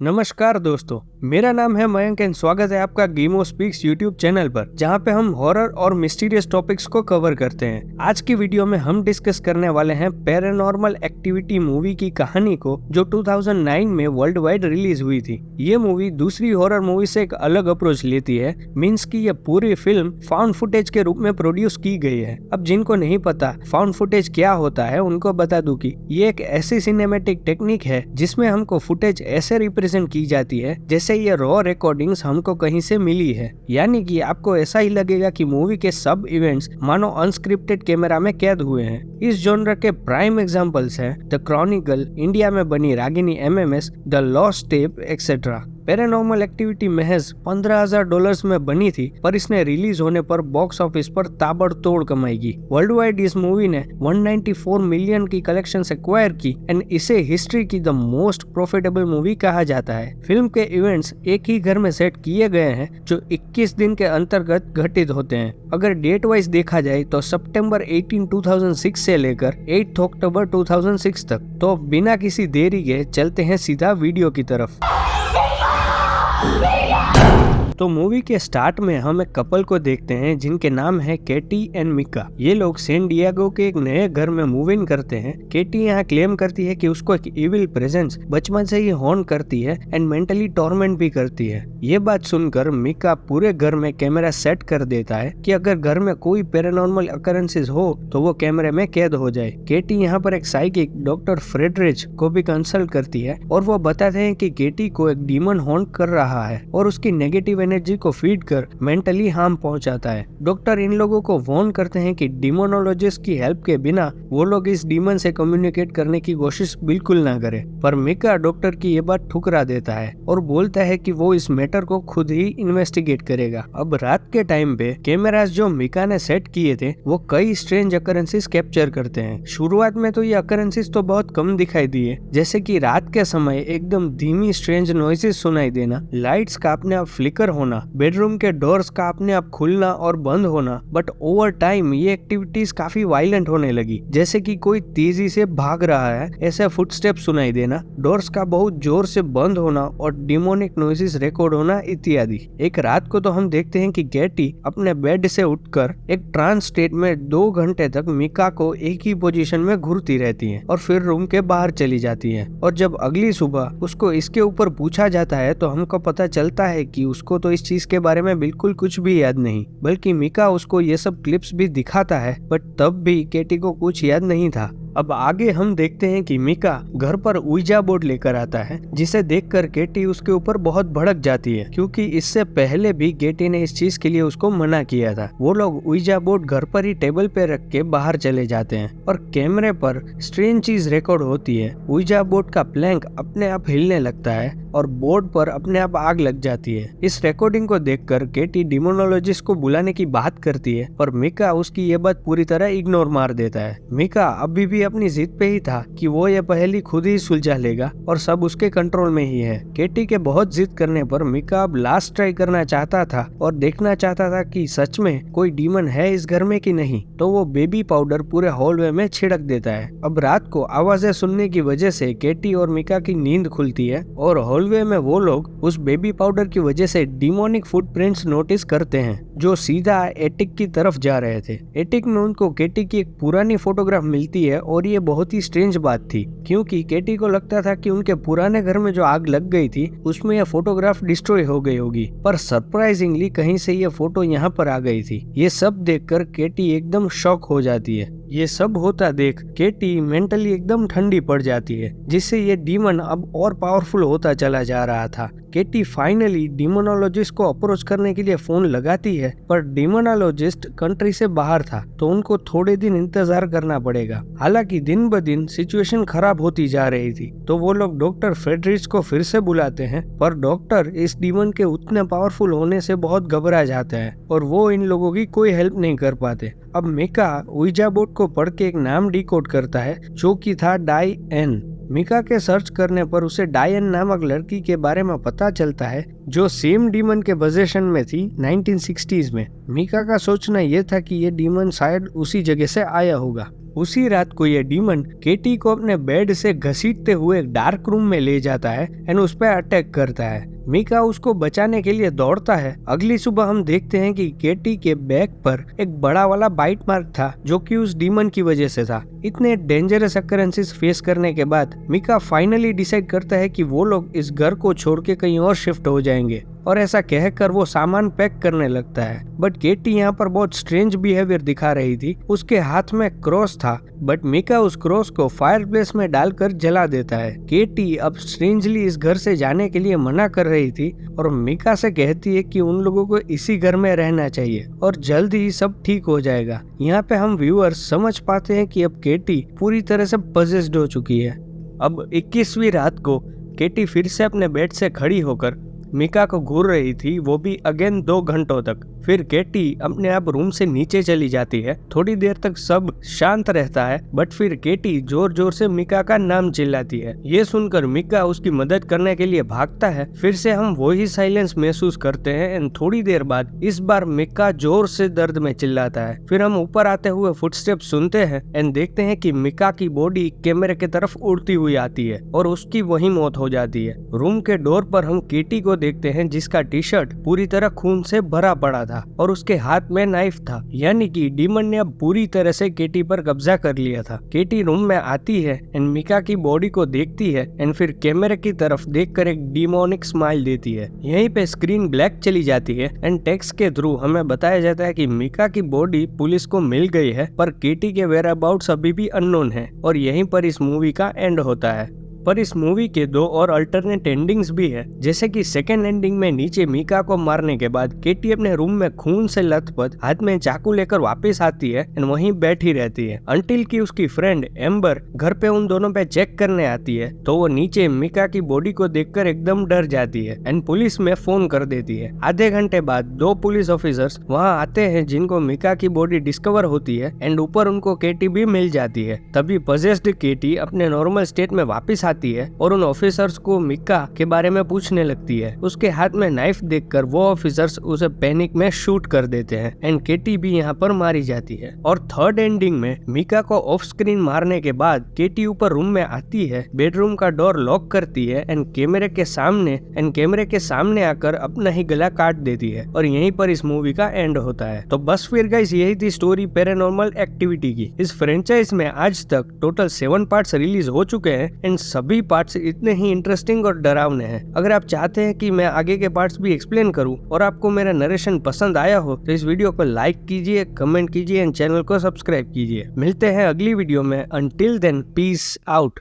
नमस्कार दोस्तों, मेरा नाम है मयंक एंड स्वागत है आपका गेमो स्पीक्स यूट्यूब चैनल पर, जहां पे हम हॉरर और मिस्टीरियस टॉपिक्स को कवर करते हैं। आज की वीडियो में हम डिस्कस करने वाले हैं पैरानॉर्मल एक्टिविटी मूवी की कहानी को, जो 2009 में वर्ल्ड वाइड रिलीज हुई थी। ये मूवी दूसरी हॉरर मूवी से एक अलग अप्रोच लेती है, मीन्स की ये पूरी फिल्म फाउंड फुटेज के रूप में प्रोड्यूस की गई है। अब जिनको नहीं पता फाउंड फुटेज क्या होता है, उनको बता दूं कि ये एक ऐसी सिनेमैटिक टेक्निक है जिसमें हमको फुटेज ऐसे रिप्रेजेंट की जाती है जैसे ये रॉ रिकॉर्डिंग्स हमको कहीं से मिली है। यानी कि आपको ऐसा ही लगेगा कि मूवी के सब इवेंट्स मानो अनस्क्रिप्टेड कैमरा में कैद हुए हैं। इस जॉनर के प्राइम एग्जांपल्स हैं द क्रॉनिकल, इंडिया में बनी Ragini MMS, the lost tape etcetera. Paranormal activity महज $15,000 में बनी थी, पर इसने रिलीज होने पर बॉक्स ऑफिस पर ताबड़तोड़ कमाई की। वर्ल्ड वाइड इस मूवी ने 194 मिलियन की कलेक्शन एक्वायर की एंड इसे हिस्ट्री की द मोस्ट प्रॉफिटेबल मूवी कहा जाता है। फिल्म के इवेंट्स एक ही घर में सेट किए गए हैं जो 21 दिन के अंतर्गत घटित होते हैं। अगर डेट वाइज देखा जाए तो सितंबर 18, 2006 से लेकर 8 अक्टूबर 2006 तक। तो बिना किसी देरी के चलते हैं सीधा वीडियो की तरफ। तो मूवी के स्टार्ट में हम एक कपल को देखते हैं जिनके नाम है केटी एंड मिका। ये लोग सैन डिएगो के एक नए घर में मूव इन करते हैं। केटी यहाँ क्लेम करती है कि उसको एक इविल प्रेजेंस बचपन से ही हॉन्ट करती है एंड मेंटली टॉर्मेंट भी करती है। ये बात सुनकर मिका पूरे घर में कैमरा सेट कर देता है कि अगर घर में कोई पैरानॉर्मल अकरेंसेस हो तो वो कैमरे में कैद हो जाए। केटी यहाँ पर एक साइकिक डॉक्टर फ्रेडरिच को भी कंसल्ट करती है और वो बताते हैं कि केटी को एक डीमन हॉन्ट कर रहा है और उसकी नेगेटिव एनर्जी को फीड कर मेंटली हार्म पहुंचाता है। डॉक्टर इन लोगों को वार्न करते हैं कि डिमोनोलॉजिस्ट की हेल्प के बिना वो लोग इस डीमन से कम्युनिकेट करने की कोशिश बिल्कुल ना करें। पर मिका डॉक्टर की ये बात ठुकरा देता है और बोलता है कि वो इस मैटर को खुद ही इन्वेस्टिगेट करेगा। अब रात के टाइम पे कैमरास जो मिका ने सेट किए थे वो कई स्ट्रेंज अकरेंसेस कैप्चर करते हैं। शुरुआत में तो ये अकरेंसेस तो बहुत कम दिखाई दिए, जैसे कि रात के समय एकदम धीमी स्ट्रेंज नॉइसेस सुनाई देना, लाइट्स का अपने आप फ्लिकर होना, बेडरूम के डोर्स का अपने आप खुलना और बंद होना। बट ओवर टाइम ये एक्टिविटीज काफी वायलेंट होने लगी, जैसे कि कोई तेजी से भाग रहा है ऐसे फुटस्टेप सुनाई देना, डोर्स का बहुत जोर से बंद होना और डिमोनिक नॉइसेस रिकॉर्ड होना इत्यादि। एक रात को तो हम देखते हैं कि केटी अपने बेड से उठकर एक ट्रांस स्टेट में 2 घंटे तक मिका को एक ही पोजीशन में घूरती रहती है और फिर रूम के बाहर चली जाती है। और जब अगली सुबह उसको इसके ऊपर पूछा जाता है तो हमको पता चलता है कि उसको तो इस चीज के बारे में बिल्कुल कुछ भी याद नहीं, बल्कि मिका उसको ये सब क्लिप्स भी दिखाता है, बट तब भी केटी को कुछ याद नहीं था। अब आगे हम देखते हैं कि मिका घर पर उइजा बोर्ड लेकर आता है, जिसे देखकर केटी उसके ऊपर बहुत भड़क जाती है, क्योंकि इससे पहले भी केटी ने इस चीज के लिए उसको मना किया था। वो लोग उइजा बोर्ड घर पर ही टेबल पे रख के बाहर चले जाते हैं और कैमरे पर स्ट्रेंज चीज रिकॉर्ड होती है। उइजा बोर्ड का प्लैंक अपने आप हिलने लगता है और बोर्ड पर अपने आप आग लग जाती है। इस रिकॉर्डिंग को देखकर केटी डिमोनोलॉजिस्ट को बुलाने की बात करती है, पर मिका उसकी ये बात पूरी तरह इग्नोर मार देता है। मिका अभी भी अपनी जिद पे ही था कि वो ये पहेली खुद ही सुलझा लेगा और सब उसके कंट्रोल में ही है। केटी के बहुत जिद करने पर मिका अब लास्ट ट्राई करना चाहता था और देखना चाहता था कि सच में कोई डीमन है इस घर में कि नहीं। तो वो बेबी पाउडर पूरे हॉलवे में छिड़क देता है। अब रात को आवाजें सुनने की वजह से केटी और मिका की नींद खुलती है और हॉलवे में वो लोग उस बेबी पाउडर की वजह से डिमोनिक फुटप्रिंट्स नोटिस करते हैं जो सीधा एटिक की तरफ जा रहे थे। एटिक में उनको केटी की एक पुरानी फोटोग्राफ मिलती है और ये बहुत ही स्ट्रेंज बात थी, क्योंकि केटी को लगता था कि उनके पुराने घर में जो आग लग गई थी उसमें यह फोटोग्राफ डिस्ट्रॉय हो गई होगी, पर सरप्राइजिंगली कहीं से ये फोटो यहाँ पर आ गई थी। ये सब देखकर केटी एकदम शॉक हो जाती है। ये सब होता देख केटी मेंटली एकदम ठंडी पड़ जाती है, जिससे ये डीमन अब और पावरफुल होता चला जा रहा था। केटी फाइनली डिमोनोलॉजिस्ट को अप्रोच करने के लिए फोन लगाती है, पर डिमोनोलॉजिस्ट कंट्री से बाहर था तो उनको थोड़े दिन इंतजार करना पड़ेगा। हालांकि दिन ब दिन सिचुएशन खराब होती जा रही थी, तो वो लोग डॉक्टर फ्रेडरिच को फिर से बुलाते हैं, पर डॉक्टर इस डीमन के उतने पावरफुल होने से बहुत घबरा जाते हैं और वो इन लोगों की कोई हेल्प नहीं कर पाते। अब मिका उइजा बोर्ड को पढ़ के एक नाम डिकोड करता है जो कि था डायन। मिका के सर्च करने पर उसे डायन नामक लड़की के बारे में पता चलता है जो सेम डीमन के पोजीशन में थी 1960s में। मीका का सोचना यह था कि ये डीमन शायद उसी जगह से आया होगा। उसी रात को ये डीमन केटी को अपने बेड से घसीटते हुए एक डार्क रूम में ले जाता है एंड उस पर अटैक करता है। मीका उसको बचाने के लिए दौड़ता है। अगली सुबह हम देखते हैं कि केटी के बैक पर एक बड़ा वाला बाइट मार्क था जो कि उस डीमन की वजह से था। इतने डेंजरस अकरेंसेस फेस करने के बाद मीका फाइनली डिसाइड करता है कि वो लोग इस घर को छोड़ के कहीं और शिफ्ट हो जाएंगे और ऐसा कहकर वो सामान पैक करने लगता है। बट केटी यहाँ पर बहुत स्ट्रेंज बिहेवियर दिखा रही थी। उसके हाथ में क्रॉस था बट मीका उस क्रॉस को फायरप्लेस में डालकर जला देता है। केटी अब स्ट्रेंजली इस घर से जाने के लिए मना कर रही थी और मीका से कहती है कि उन लोगों को इसी घर में रहना चाहिए और जल्द ही सब ठीक हो जाएगा। यहाँ पे हम व्यूअर्स समझ पाते हैं कि अब केटी पूरी तरह से पजेस्ड हो चुकी है। अब 21वीं रात को केटी फिर से अपने बेड से खड़ी होकर मीका को घूर रही थी, वो भी अगेन 2 घंटों तक। फिर केटी अपने आप रूम से नीचे चली जाती है। थोड़ी देर तक सब शांत रहता है बट फिर केटी जोर जोर से मीका का नाम चिल्लाती है। ये सुनकर मीका उसकी मदद करने के लिए भागता है। फिर से हम वही साइलेंस महसूस करते हैं एंड थोड़ी देर बाद इस बार मीका जोर से दर्द में चिल्लाता है। फिर हम ऊपर आते हुए फुटस्टेप सुनते हैं एंड देखते हैं कि मीका की बॉडी कैमरे की तरफ उड़ती हुई आती है और उसकी वही मौत हो जाती है। रूम के डोर पर हम केटी को देखते हैं जिसका टी शर्ट पूरी तरह खून से भरा पड़ा था और उसके हाथ में नाइफ था, यानी कि डीमन ने अब पूरी तरह से केटी पर कब्जा कर लिया था। केटी रूम में आती है एंड मीका की बॉडी को देखती है एंड फिर कैमरे की तरफ देखकर एक डिमोनिक स्माइल देती है। यहीं पे स्क्रीन ब्लैक चली जाती है एंड टेक्स्ट के थ्रू हमें बताया जाता है कि मीका की बॉडी पुलिस को मिल गई है पर केटी के वेयर अबाउट्स अभी भी अननोन है और यहीं पर इस मूवी का एंड होता है। पर इस मूवी के 2 और अल्टरनेट एंडिंग्स भी है, जैसे कि सेकेंड एंडिंग में नीचे मीका को मारने के बाद केटी अपने रूम में खून से लथपथ हाथ में चाकू लेकर वापस आती है एंड वहीं बैठी रहती है अंटिल कि उसकी फ्रेंड एम्बर घर पे उन दोनों पे चेक करने आती है तो वो नीचे मीका की बॉडी को देखकर एकदम डर जाती है एंड पुलिस में फोन कर देती है। आधे घंटे बाद 2 पुलिस ऑफिसर्स वहाँ आते हैं जिनको मीका की बॉडी डिस्कवर होती है एंड ऊपर उनको केटी भी मिल जाती है। तभी पजेस्ड केटी अपने नॉर्मल स्टेट में वापस आती है और उन ऑफिसर्स को मीका के बारे में पूछने लगती है। उसके हाथ में नाइफ देखकर वो ऑफिसर्स उसे पैनिक में शूट कर देते हैं एंड केटी भी यहाँ पर मारी जाती है। और थर्ड एंडिंग में मीका को ऑफ स्क्रीन मारने के बाद केटी ऊपर रूम में आती है, बेडरूम का डोर लॉक करती है एंड कैमरे के सामने आकर अपना ही गला काट देती है और यहीं पर इस मूवी का एंड होता है। तो बस फिर गाइस यही थी स्टोरी पैरानॉर्मल एक्टिविटी की। इस फ्रेंचाइज में आज तक टोटल 7 पार्ट्स रिलीज हो चुके हैं एंड सभी पार्ट्स इतने ही इंटरेस्टिंग और डरावने हैं। अगर आप चाहते हैं कि मैं आगे के पार्ट्स भी एक्सप्लेन करूं और आपको मेरा नरेशन पसंद आया हो तो इस वीडियो को लाइक कीजिए, कमेंट कीजिए एंड चैनल को सब्सक्राइब कीजिए। मिलते हैं अगली वीडियो में। Until then peace out.